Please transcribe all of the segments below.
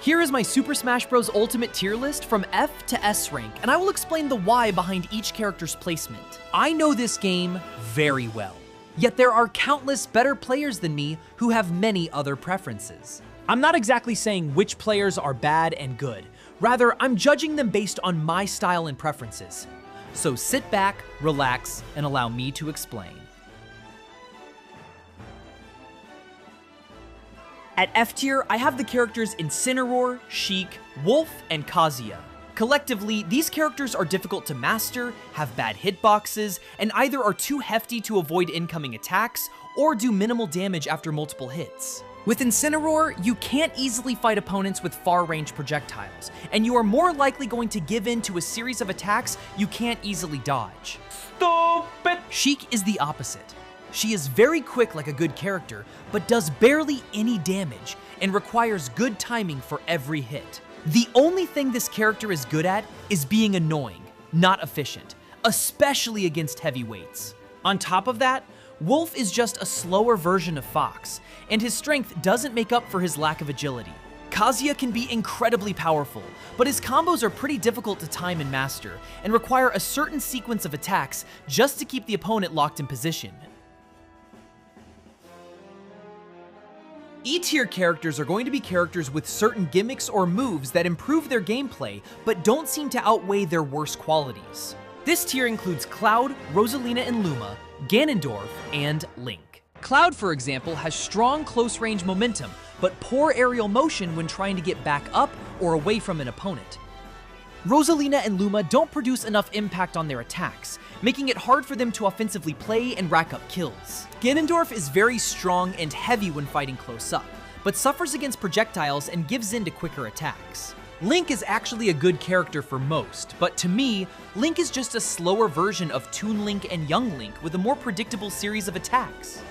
Here is my Super Smash Bros. Ultimate tier list from F to S rank, and I will explain the why behind each character's placement. I know this game very well, yet there are countless better players than me who have many other preferences. I'm not exactly saying which players are bad and good. Rather, I'm judging them based on my style and preferences. So sit back, relax, and allow me to explain. At F tier, I have the characters Incineroar, Sheik, Wolf, and Kazuya. Collectively, these characters are difficult to master, have bad hitboxes, and either are too hefty to avoid incoming attacks, or do minimal damage after multiple hits. With Incineroar, you can't easily fight opponents with far-range projectiles, and you are more likely going to give in to a series of attacks you can't easily dodge. Stupid! Sheik is the opposite. She is very quick like a good character, but does barely any damage, and requires good timing for every hit. The only thing this character is good at is being annoying, not efficient, especially against heavyweights. On top of that, Wolf is just a slower version of Fox, and his strength doesn't make up for his lack of agility. Kazuya can be incredibly powerful, but his combos are pretty difficult to time and master, and require a certain sequence of attacks just to keep the opponent locked in position. E-tier characters are going to be characters with certain gimmicks or moves that improve their gameplay, but don't seem to outweigh their worst qualities. This tier includes Cloud, Rosalina and Luma, Ganondorf, and Link. Cloud, for example, has strong close-range momentum, but poor aerial motion when trying to get back up or away from an opponent. Rosalina and Luma don't produce enough impact on their attacks, making it hard for them to offensively play and rack up kills. Ganondorf is very strong and heavy when fighting close up, but suffers against projectiles and gives in to quicker attacks. Link is actually a good character for most, but to me, Link is just a slower version of Toon Link and Young Link with a more predictable series of attacks.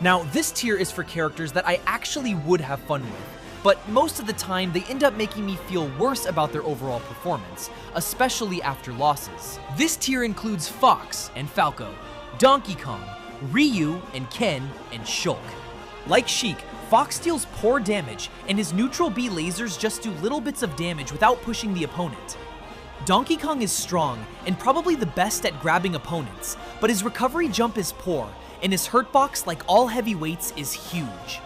Now, this tier is for characters that I actually would have fun with, but most of the time they end up making me feel worse about their overall performance, especially after losses. This tier includes Fox and Falco, Donkey Kong, Ryu and Ken, and Shulk. Like Sheik, Fox deals poor damage, and his neutral B lasers just do little bits of damage without pushing the opponent. Donkey Kong is strong and probably the best at grabbing opponents, but his recovery jump is poor, and his hurtbox, like all heavyweights, is huge.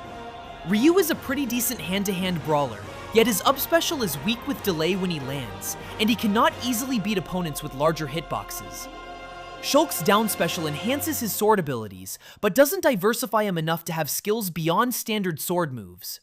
Ryu is a pretty decent hand-to-hand brawler, yet his up special is weak with delay when he lands, and he cannot easily beat opponents with larger hitboxes. Shulk's down special enhances his sword abilities, but doesn't diversify him enough to have skills beyond standard sword moves.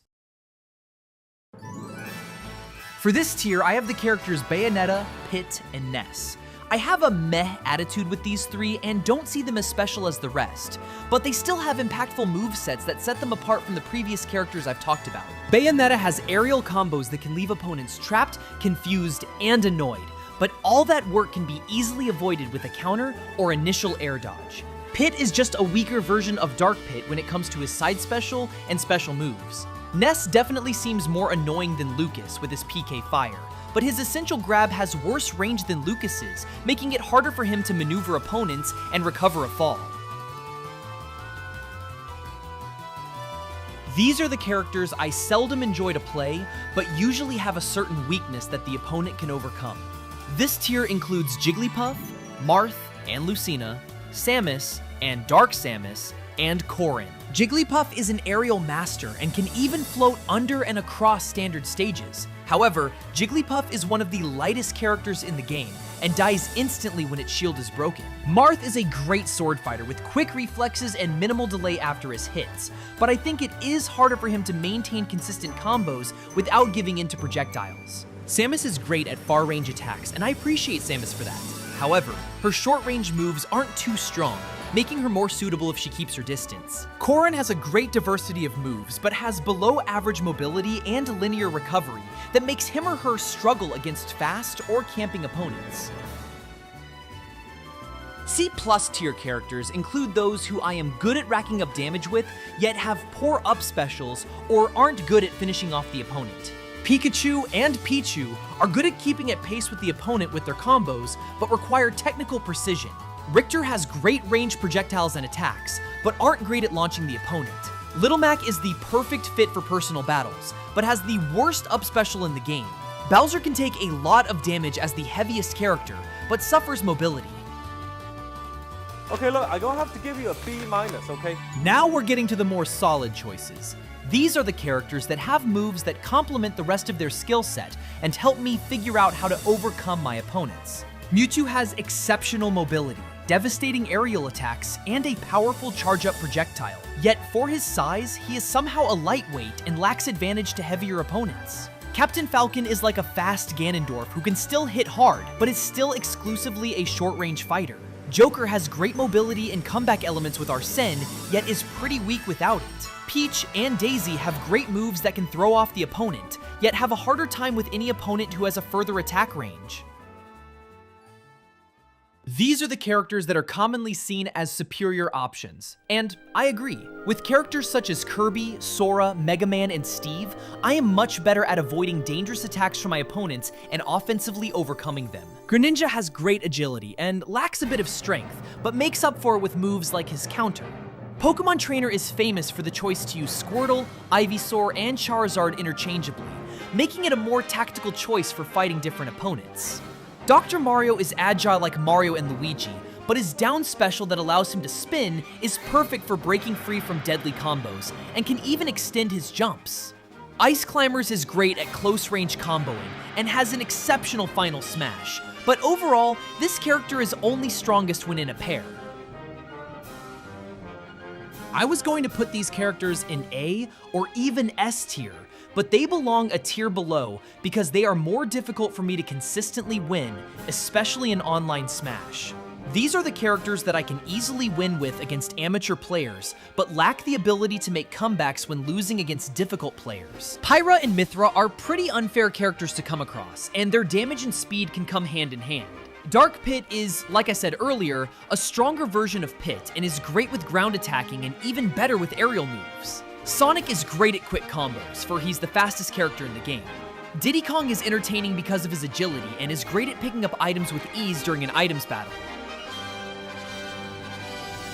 For this tier, I have the characters Bayonetta, Pit, and Ness. I have a meh attitude with these three and don't see them as special as the rest, but they still have impactful movesets that set them apart from the previous characters I've talked about. Bayonetta has aerial combos that can leave opponents trapped, confused, and annoyed, but all that work can be easily avoided with a counter or initial air dodge. Pit is just a weaker version of Dark Pit when it comes to his side special and special moves. Ness definitely seems more annoying than Lucas with his PK Fire, but his essential grab has worse range than Lucas's, making it harder for him to maneuver opponents and recover a fall. These are the characters I seldom enjoy to play, but usually have a certain weakness that the opponent can overcome. This tier includes Jigglypuff, Marth and Lucina, Samus and Dark Samus, and Corrin. Jigglypuff is an aerial master and can even float under and across standard stages. However, Jigglypuff is one of the lightest characters in the game and dies instantly when its shield is broken. Marth is a great sword fighter with quick reflexes and minimal delay after his hits, but I think it is harder for him to maintain consistent combos without giving in to projectiles. Samus is great at far-range attacks, and I appreciate Samus for that. However, her short-range moves aren't too strong, making her more suitable if she keeps her distance. Corrin has a great diversity of moves, but has below-average mobility and linear recovery that makes him or her struggle against fast or camping opponents. C+ tier characters include those who I am good at racking up damage with, yet have poor up specials or aren't good at finishing off the opponent. Pikachu and Pichu are good at keeping at pace with the opponent with their combos, but require technical precision. Richter has great range projectiles and attacks, but aren't great at launching the opponent. Little Mac is the perfect fit for personal battles, but has the worst up special in the game. Bowser can take a lot of damage as the heaviest character, but suffers mobility. Okay, look, I'm gonna have to give you a B-, okay? Now we're getting to the more solid choices. These are the characters that have moves that complement the rest of their skill set and help me figure out how to overcome my opponents. Mewtwo has exceptional mobility, devastating aerial attacks, and a powerful charge-up projectile. Yet for his size, he is somehow a lightweight and lacks advantage to heavier opponents. Captain Falcon is like a fast Ganondorf who can still hit hard, but is still exclusively a short-range fighter. Joker has great mobility and comeback elements with Arsene, yet is pretty weak without it. Peach and Daisy have great moves that can throw off the opponent, yet have a harder time with any opponent who has a further attack range. These are the characters that are commonly seen as superior options, and I agree. With characters such as Kirby, Sora, Mega Man, and Steve, I am much better at avoiding dangerous attacks from my opponents and offensively overcoming them. Greninja has great agility and lacks a bit of strength, but makes up for it with moves like his counter. Pokemon Trainer is famous for the choice to use Squirtle, Ivysaur, and Charizard interchangeably, making it a more tactical choice for fighting different opponents. Dr. Mario is agile like Mario and Luigi, but his down special that allows him to spin is perfect for breaking free from deadly combos, and can even extend his jumps. Ice Climbers is great at close range comboing, and has an exceptional final smash, but overall, this character is only strongest when in a pair. I was going to put these characters in A or even S tier, but they belong a tier below because they are more difficult for me to consistently win, especially in online Smash. These are the characters that I can easily win with against amateur players, but lack the ability to make comebacks when losing against difficult players. Pyra and Mythra are pretty unfair characters to come across, and their damage and speed can come hand in hand. Dark Pit is, like I said earlier, a stronger version of Pit and is great with ground attacking and even better with aerial moves. Sonic is great at quick combos, for he's the fastest character in the game. Diddy Kong is entertaining because of his agility and is great at picking up items with ease during an items battle.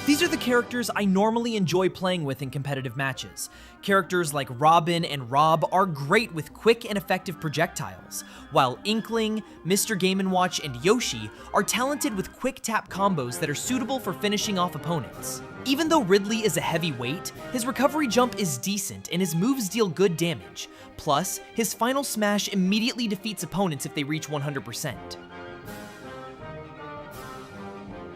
These are the characters I normally enjoy playing with in competitive matches. Characters like Robin and Rob are great with quick and effective projectiles, while Inkling, Mr. Game & Watch, and Yoshi are talented with quick tap combos that are suitable for finishing off opponents. Even though Ridley is a heavy weight, his recovery jump is decent and his moves deal good damage. Plus, his final smash immediately defeats opponents if they reach 100%.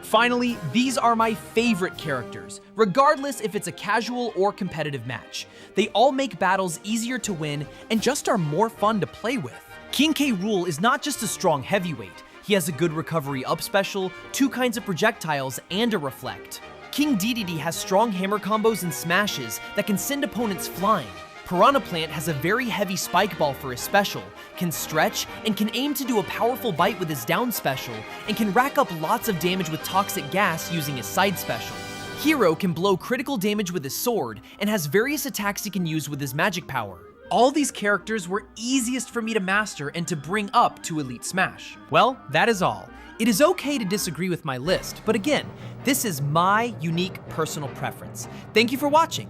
Finally, these are my favorite characters, regardless if it's a casual or competitive match. They all make battles easier to win and just are more fun to play with. King K. Rool is not just a strong heavyweight, he has a good recovery up special, 2 kinds of projectiles, and a reflect. King Dedede has strong hammer combos and smashes that can send opponents flying. Piranha Plant has a very heavy spike ball for his special, can stretch, and can aim to do a powerful bite with his down special, and can rack up lots of damage with toxic gas using his side special. Hero can blow critical damage with his sword, and has various attacks he can use with his magic power. All these characters were easiest for me to master and to bring up to Elite Smash. Well, that is all. It is okay to disagree with my list, but again, this is my unique personal preference. Thank you for watching.